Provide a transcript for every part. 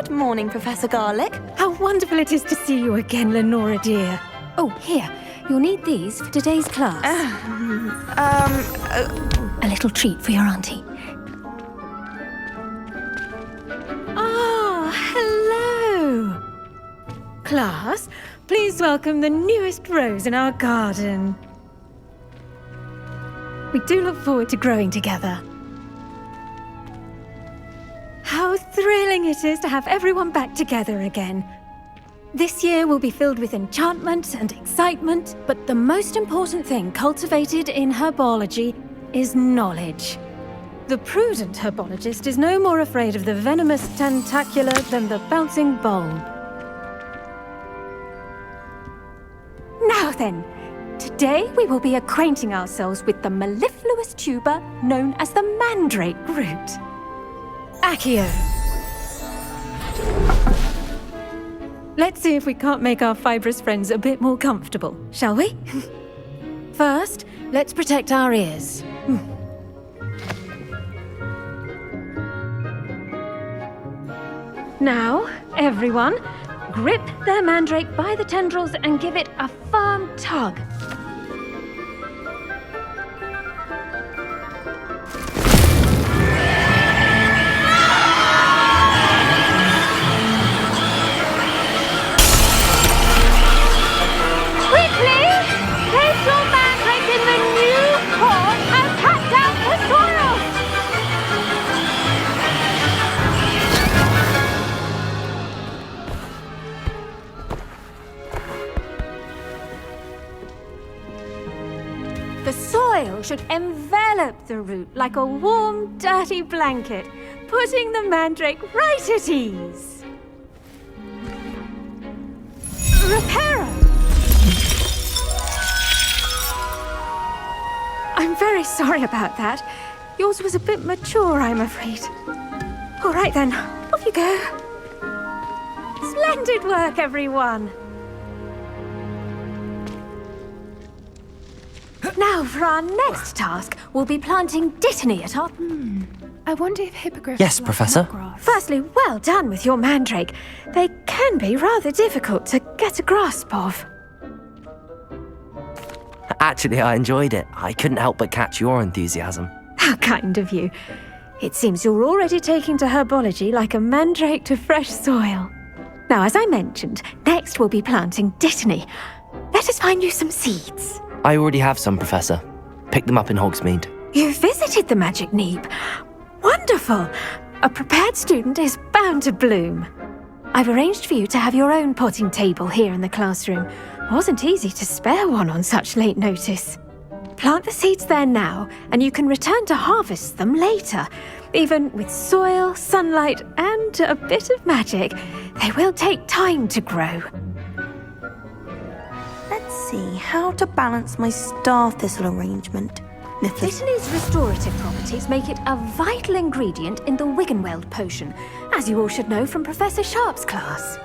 Good morning, Professor Garlic. How wonderful it is to see you again, Lenora dear. Oh, here. You'll need these for today's class. A little treat for your auntie. Ah, hello. Class, please welcome the newest rose in our garden. We do look forward to growing together. How thrilling it is to have everyone back together again. This year will be filled with enchantment and excitement, but the most important thing cultivated in herbology is knowledge. The prudent herbologist is no more afraid of the venomous tentacula than the bouncing bulb. Now then, today we will be acquainting ourselves with the mellifluous tuber known as the mandrake root. Accio. Let's see if we can't make our fibrous friends a bit more comfortable, shall we? First, let's protect our ears. Now, everyone, grip their mandrake by the tendrils and give it a firm tug. The soil should envelop the root like a warm, dirty blanket, putting the mandrake right at ease. Reparo! I'm very sorry about that. Yours was a bit mature, I'm afraid. All right then, off you go. Splendid work, everyone. Now, for our next task, we'll be planting dittany at our... I wonder if hippogriffs... Yes, Professor. Firstly, well done with your mandrake. They can be rather difficult to get a grasp of. Actually, I enjoyed it. I couldn't help but catch your enthusiasm. How kind of you. It seems you're already taking to herbology like a mandrake to fresh soil. Now, as I mentioned, next we'll be planting dittany. Let us find you some seeds. I already have some, Professor. Picked them up in Hogsmeade. You visited the Magic Neep. Wonderful. A prepared student is bound to bloom. I've arranged for you to have your own potting table here in the classroom. Wasn't easy to spare one on such late notice. Plant the seeds there now, and you can return to harvest them later. Even with soil, sunlight, and a bit of magic, they will take time to grow. Let's see how to balance my star thistle arrangement. Dittany's restorative properties make it a vital ingredient in the Wiggenweld potion, as you all should know from Professor Sharp's class.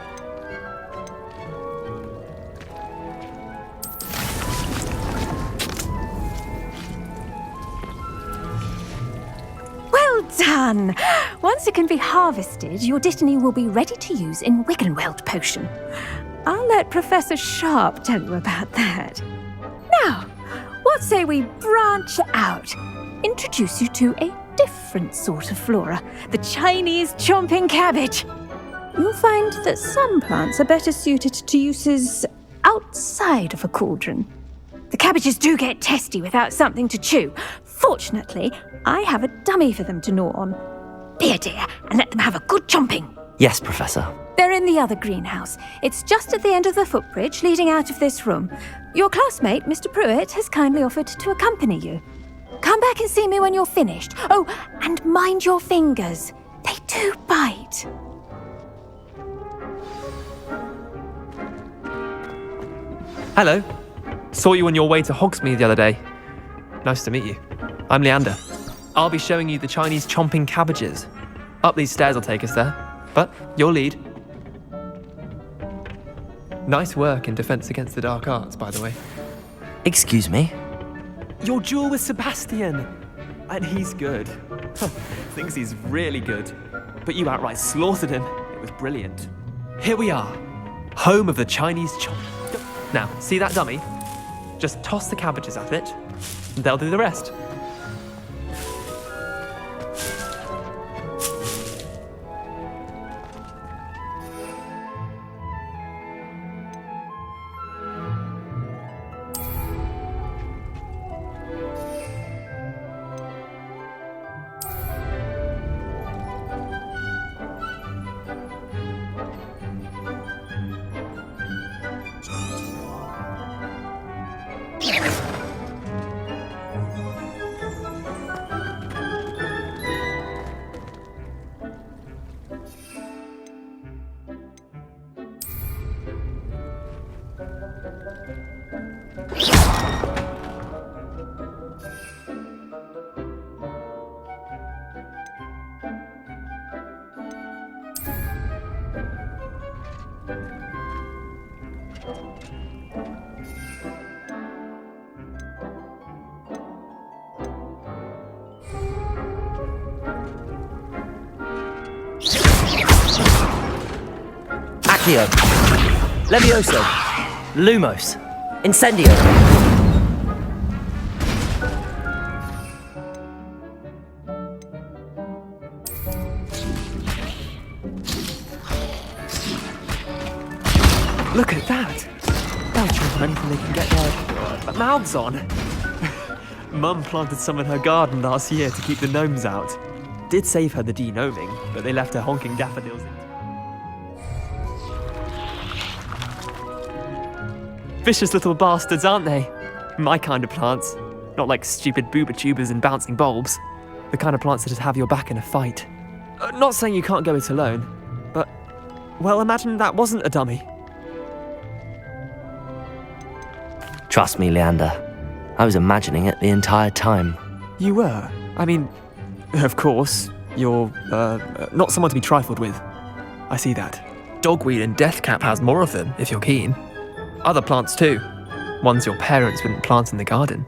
Well done! Once it can be harvested, your dittany will be ready to use in Wiggenweld potion. I'll let Professor Sharp tell you about that. Now, what say we branch out? Introduce you to a different sort of flora, the Chinese chomping cabbage. You'll find that some plants are better suited to uses outside of a cauldron. The cabbages do get testy without something to chew. Fortunately, I have a dummy for them to gnaw on. Be a dear and let them have a good chomping. Yes, Professor. They're in the other greenhouse. It's just at the end of the footbridge leading out of this room. Your classmate, Mr. Pruitt, has kindly offered to accompany you. Come back and see me when you're finished. Oh, and mind your fingers. They do bite. Hello. Saw you on your way to Hogsmeade the other day. Nice to meet you. I'm Leander. I'll be showing you the Chinese chomping cabbages. Up these stairs will take us there. But your lead. Nice work in Defense Against the Dark Arts, by the way. Excuse me? Your duel with Sebastian. And he's good. Thinks he's really good. But you outright slaughtered him. It was brilliant. Here we are, home of the Chinese chomp. Now, see that dummy? Just toss the cabbages at it, and they'll do the rest. Accio, Levioso, Lumos, Incendio. Look at that! They'll chomp on anything they can get their mouths on. Mum planted some in her garden last year to keep the gnomes out. Did save her the de-gnoming, but they left her honking daffodils in. Vicious little bastards, aren't they? My kind of plants. Not like stupid booba tubers and bouncing bulbs. The kind of plants that just have your back in a fight. Not saying you can't go it alone, but, well, imagine that wasn't a dummy. Trust me, Leander. I was imagining it the entire time. You were? I mean, of course, you're, not someone to be trifled with. I see that. Dogweed and deathcap has more of them, if you're keen. Other plants too. Ones your parents wouldn't plant in the garden.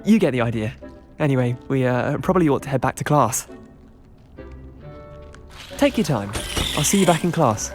You get the idea. Anyway, we probably ought to head back to class. Take your time. I'll see you back in class.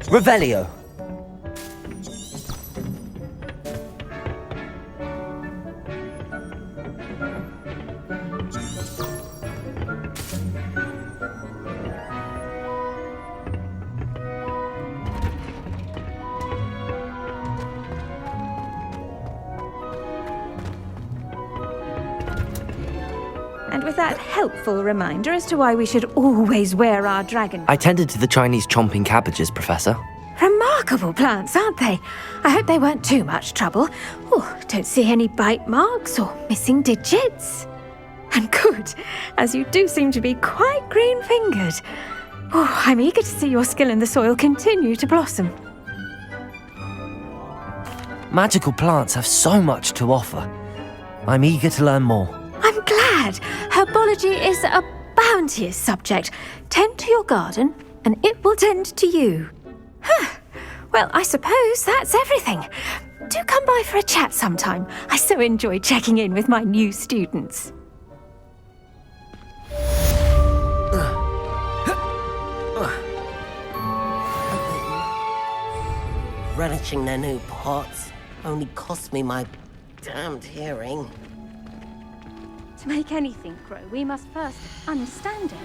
Revelio. And with that helpful reminder as to why we should always wear our dragon... I tended to the Chinese chomping cabbages, Professor. Remarkable plants, aren't they? I hope they weren't too much trouble. Oh, don't see any bite marks or missing digits. And good, as you do seem to be quite green-fingered. Oh, I'm eager to see your skill in the soil continue to blossom. Magical plants have so much to offer. I'm eager to learn more. I'm glad. Herbology is a bounteous subject. Tend to your garden, and it will tend to you. Well, I suppose that's everything. Do come by for a chat sometime. I so enjoy checking in with my new students. Relishing their new pots only cost me my damned hearing. To make anything grow, we must first understand it.